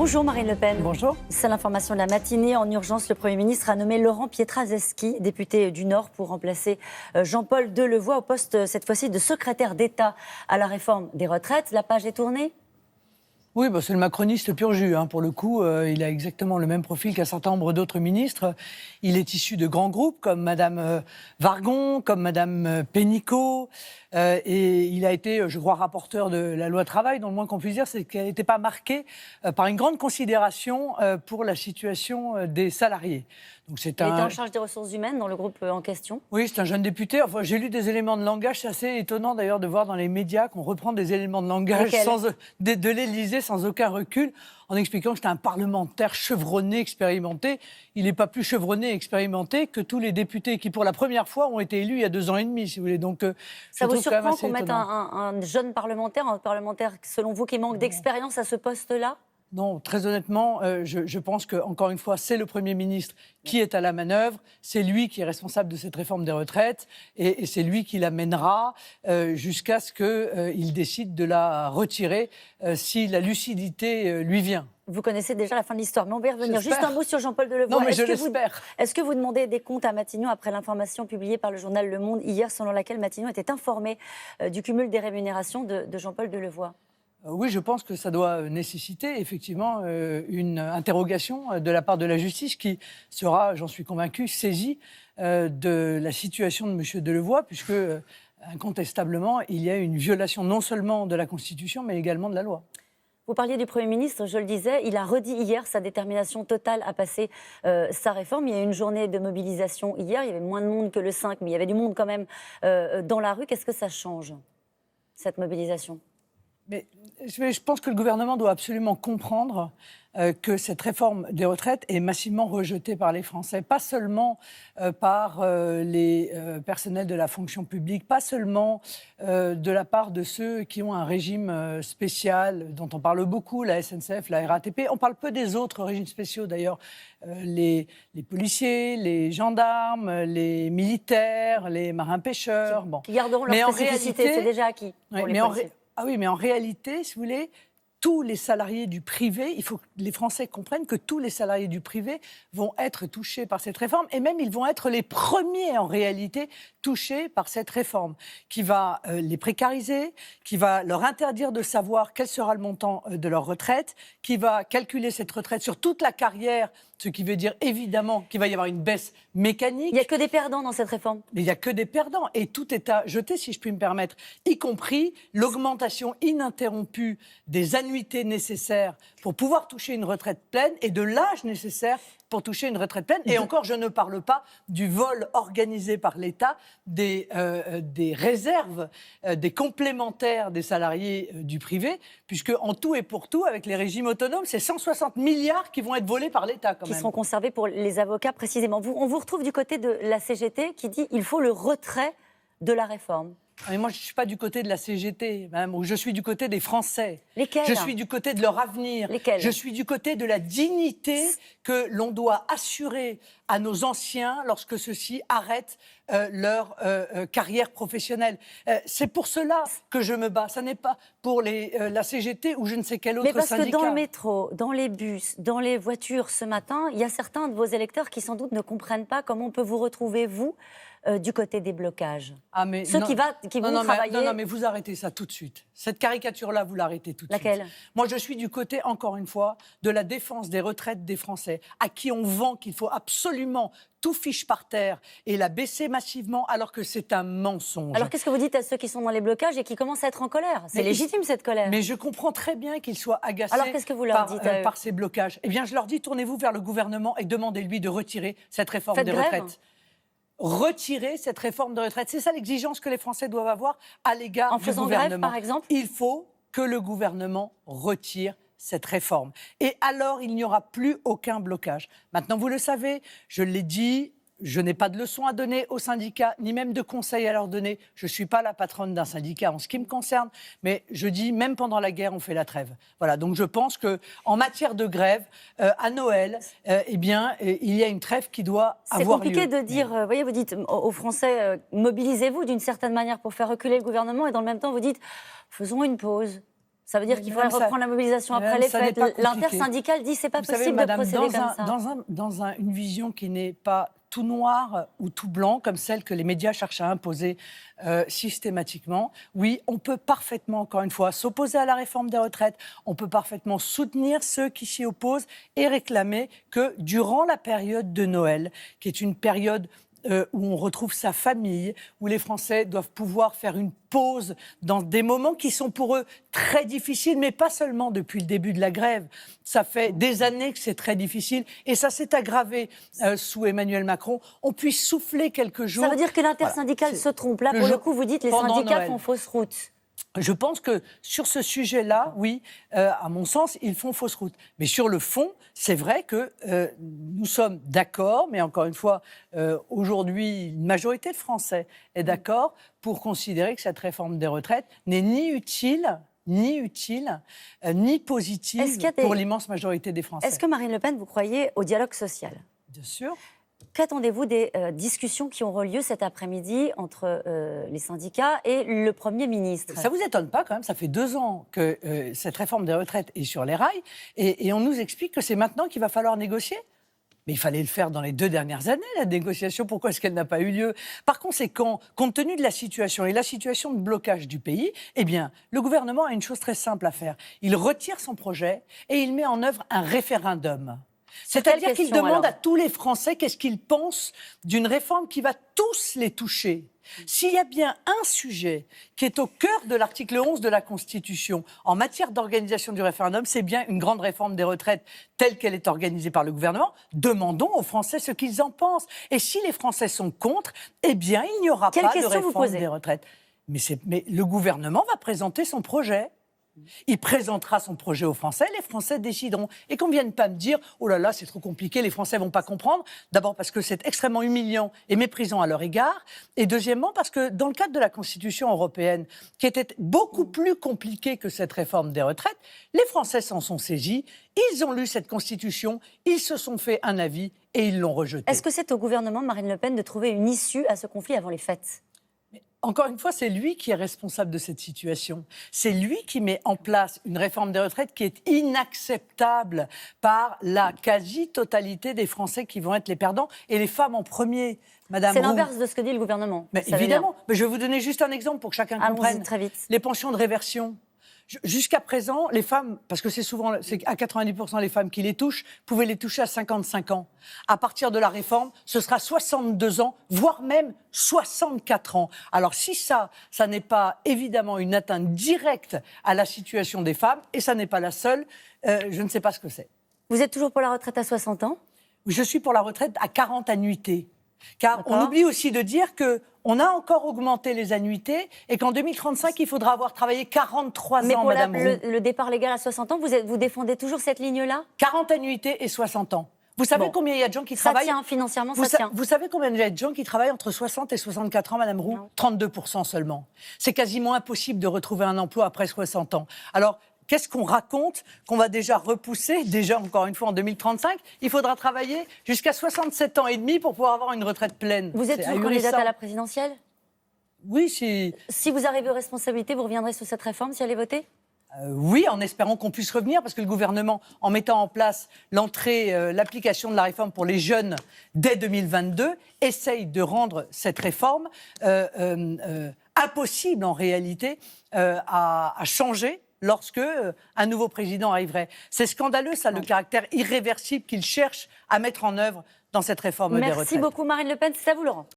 Bonjour Marine Le Pen. Bonjour. C'est l'information de la matinée. En urgence, le Premier ministre a nommé Laurent Pietraszewski, député du Nord, pour remplacer Jean-Paul Delevoye au poste, cette fois-ci, de secrétaire d'État à la réforme des retraites. La page est tournée ? Oui, c'est le macroniste pur jus. Pour le coup, il a exactement le même profil qu'un certain nombre d'autres ministres. Il est issu de grands groupes comme Madame Wargon, comme Madame Pénicaud. Et il a été, je crois, rapporteur de la loi travail, dont le moins qu'on puisse dire, c'est qu'elle n'était pas marquée par une grande considération pour la situation des salariés. Donc il était en charge des ressources humaines dans le groupe en question. Oui, c'est un jeune député. Enfin, j'ai lu des éléments de langage. C'est assez étonnant d'ailleurs de voir dans les médias qu'on reprend des éléments de langage de l'Élysée sans aucun recul, en expliquant que c'était un parlementaire chevronné, expérimenté. Il n'est pas plus chevronné et expérimenté que tous les députés qui, pour la première fois, ont été élus il y a 2 ans et demi, si vous voulez. Donc, ça vous surprend qu'on mette un jeune parlementaire, un parlementaire, selon vous, qui manque d'expérience à ce poste-là ? Non, très honnêtement, je pense que, encore une fois, c'est le Premier ministre qui est à la manœuvre, c'est lui qui est responsable de cette réforme des retraites et c'est lui qui la mènera jusqu'à ce qu'il décide de la retirer si la lucidité lui vient. Vous connaissez déjà la fin de l'histoire, mais on va y revenir. J'espère. Juste un mot sur Jean-Paul Delevoye. Non, mais je l'espère. Est-ce que vous demandez des comptes à Matignon après l'information publiée par le journal Le Monde hier, selon laquelle Matignon était informé du cumul des rémunérations de Jean-Paul Delevoye ? Oui, je pense que ça doit nécessiter effectivement une interrogation de la part de la justice qui sera, j'en suis convaincu, saisie de la situation de M. Delevoye, puisque incontestablement, il y a une violation non seulement de la Constitution, mais également de la loi. Vous parliez du Premier ministre, je le disais, il a redit hier sa détermination totale à passer sa réforme. Il y a eu une journée de mobilisation hier, il y avait moins de monde que le 5, mais il y avait du monde quand même dans la rue. Qu'est-ce que ça change, cette mobilisation ? Mais je pense que le gouvernement doit absolument comprendre que cette réforme des retraites est massivement rejetée par les Français, pas seulement par les personnels de la fonction publique, pas seulement de la part de ceux qui ont un régime spécial, dont on parle beaucoup, la SNCF, la RATP. On parle peu des autres régimes spéciaux d'ailleurs, les policiers, les gendarmes, les militaires, les marins-pêcheurs. Qui garderont leur spécificité, c'est déjà acquis pour les policiers. Ah oui, mais en réalité, si vous voulez, tous les salariés du privé, il faut que les Français comprennent que tous les salariés du privé vont être touchés par cette réforme et même ils vont être les premiers en réalité touchés par cette réforme qui va les précariser, qui va leur interdire de savoir quel sera le montant de leur retraite, qui va calculer cette retraite sur toute la carrière, ce qui veut dire évidemment qu'il va y avoir une baisse mécanique. Il n'y a que des perdants dans cette réforme. Mais il n'y a que des perdants et tout est à jeter, si je puis me permettre, y compris l'augmentation ininterrompue des annuités nécessaires pour pouvoir toucher une retraite pleine et de l'âge nécessaire pour toucher une retraite pleine. Et encore, je ne parle pas du vol organisé par l'État des réserves, des complémentaires des salariés du privé, puisque en tout et pour tout, avec les régimes autonomes, c'est 160 milliards qui vont être volés par l'État quand même. Qui seront conservés pour les avocats précisément. On vous retrouve du côté de la CGT qui dit qu'il faut le retrait de la réforme. Mais moi, je ne suis pas du côté de la CGT, madame, je suis du côté des Français. Lesquels ? Je suis du côté de leur avenir. Lesquels ? Je suis du côté de la dignité que l'on doit assurer à nos anciens lorsque ceux-ci arrêtent leur carrière professionnelle. C'est pour cela que je me bats. Ce n'est pas pour la CGT ou je ne sais quel autre syndicat. Mais parce que dans le métro, dans les bus, dans les voitures ce matin, il y a certains de vos électeurs qui sans doute ne comprennent pas comment on peut vous retrouver, vous, du côté des blocages. Ceux qui vont travailler... Non, mais vous arrêtez ça tout de suite. Cette caricature-là, vous l'arrêtez tout de suite. Laquelle ? Moi, je suis du côté, encore une fois, de la défense des retraites des Français, à qui on vend qu'il faut absolument tout fiche par terre et la baisser massivement, alors que c'est un mensonge. Alors, qu'est-ce que vous dites à ceux qui sont dans les blocages et qui commencent à être en colère ? C'est légitime, cette colère. Mais je comprends très bien qu'ils soient agacés alors, qu'est-ce que vous leur dites par ces blocages. Eh bien, je leur dis, tournez-vous vers le gouvernement et demandez-lui de retirer cette réforme Faites des grève. retraites. Retirer cette réforme de retraite. C'est ça l'exigence que les Français doivent avoir à l'égard du gouvernement. En faisant grève, par exemple ? Il faut que le gouvernement retire cette réforme. Et alors, il n'y aura plus aucun blocage. Maintenant, vous le savez, je l'ai dit, je n'ai pas de leçons à donner aux syndicats, ni même de conseils à leur donner. Je ne suis pas la patronne d'un syndicat en ce qui me concerne, mais je dis, même pendant la guerre, on fait la trêve. Voilà, donc je pense qu'en matière de grève, à Noël, il y a une trêve qui doit avoir lieu. C'est compliqué de dire, voyez, vous dites aux Français, mobilisez-vous d'une certaine manière pour faire reculer le gouvernement, et dans le même temps, vous dites, faisons une pause. Ça veut dire Mais qu'il faudrait madame, ça- reprendre la mobilisation après madame, les ça n'est fêtes. pas compliqué. L'intersyndicale dit c'est pas Vous savez, possible madame, de procéder comme ça. dans une vision qui n'est pas tout noir ou tout blanc, comme celle que les médias cherchent à imposer systématiquement, oui, on peut parfaitement, encore une fois, s'opposer à la réforme des retraites, on peut parfaitement soutenir ceux qui s'y opposent et réclamer que durant la période de Noël, qui est une période où on retrouve sa famille, où les Français doivent pouvoir faire une pause dans des moments qui sont pour eux très difficiles, mais pas seulement depuis le début de la grève. Ça fait des années que c'est très difficile et ça s'est aggravé sous Emmanuel Macron. On puisse souffler quelques jours. Ça veut dire que l'intersyndicale se trompe. Là, pour le coup, vous dites les pendant syndicats Noël. font fausse route. Je pense que sur ce sujet-là, oui, à mon sens, ils font fausse route. Mais sur le fond, c'est vrai que nous sommes d'accord, mais encore une fois, aujourd'hui, une majorité de Français est d'accord pour considérer que cette réforme des retraites n'est ni utile, ni positive pour l'immense majorité des Français. Est-ce que Marine Le Pen, vous croyez au dialogue social ? Bien sûr. Qu'attendez-vous des discussions qui auront lieu cet après-midi entre les syndicats et le Premier ministre ? Ça ne vous étonne pas quand même, ça fait 2 ans que cette réforme des retraites est sur les rails et on nous explique que c'est maintenant qu'il va falloir négocier. Mais il fallait le faire dans les 2 dernières années, la négociation. Pourquoi est-ce qu'elle n'a pas eu lieu ? Par conséquent, compte tenu de la situation et la situation de blocage du pays, eh bien, le gouvernement a une chose très simple à faire. Il retire son projet et il met en œuvre un référendum. C'est-à-dire qu'il demande à tous les Français qu'est-ce qu'ils pensent d'une réforme qui va tous les toucher. S'il y a bien un sujet qui est au cœur de l'article 11 de la Constitution en matière d'organisation du référendum, c'est bien une grande réforme des retraites telle qu'elle est organisée par le gouvernement. Demandons aux Français ce qu'ils en pensent. Et si les Français sont contre, eh bien, il n'y aura pas de réforme des retraites. Mais le gouvernement va présenter son projet. Il présentera son projet aux Français, les Français décideront. Et qu'on ne vienne pas me dire « Oh là là, c'est trop compliqué, les Français ne vont pas comprendre ». D'abord parce que c'est extrêmement humiliant et méprisant à leur égard. Et deuxièmement parce que dans le cadre de la Constitution européenne, qui était beaucoup plus compliquée que cette réforme des retraites, les Français s'en sont saisis, ils ont lu cette Constitution, ils se sont fait un avis et ils l'ont rejetée. Est-ce que c'est au gouvernement de Marine Le Pen de trouver une issue à ce conflit avant les fêtes ? Encore une fois, c'est lui qui est responsable de cette situation. C'est lui qui met en place une réforme des retraites qui est inacceptable par la quasi-totalité des Français qui vont être les perdants, et les femmes en premier. Madame C'est Roux. l'inverse de ce que dit le gouvernement. Mais évidemment, mais je vais vous donner juste un exemple pour que chacun comprenne. Très vite. Les pensions de réversion. Jusqu'à présent, les femmes, parce que c'est à 90% les femmes qui les touchent, pouvaient les toucher à 55 ans. À partir de la réforme, ce sera 62 ans, voire même 64 ans. Alors si ça n'est pas évidemment une atteinte directe à la situation des femmes, et ça n'est pas la seule, je ne sais pas ce que c'est. Vous êtes toujours pour la retraite à 60 ans ? Je suis pour la retraite à 40 annuités. Car on oublie aussi de dire qu'on a encore augmenté les annuités et qu'en 2035, il faudra avoir travaillé 43 ans, Madame Roux. Le départ légal à 60 ans, vous défendez toujours cette ligne-là ? 40 annuités et 60 ans. Vous savez combien il y a de gens qui travaillent ? Ça tient, financièrement, ça tient. Vous savez combien il y a de gens qui travaillent entre 60 et 64 ans, Madame Roux ? 32% seulement. C'est quasiment impossible de retrouver un emploi après 60 ans. Alors, qu'est-ce qu'on raconte qu'on va déjà repousser, encore une fois en 2035 ? Il faudra travailler jusqu'à 67 ans et demi pour pouvoir avoir une retraite pleine. Vous êtes toujours candidate à la présidentielle ? Oui, c'est... Si vous arrivez aux responsabilités, vous reviendrez sur cette réforme si elle est votée ? Oui, en espérant qu'on puisse revenir, parce que le gouvernement, en mettant en place l'application de la réforme pour les jeunes dès 2022, essaye de rendre cette réforme impossible en réalité à changer lorsque un nouveau président arriverait. C'est scandaleux, ça, le caractère irréversible qu'il cherche à mettre en œuvre dans cette réforme des retraites. Merci beaucoup, Marine Le Pen. C'est à vous, Laurent.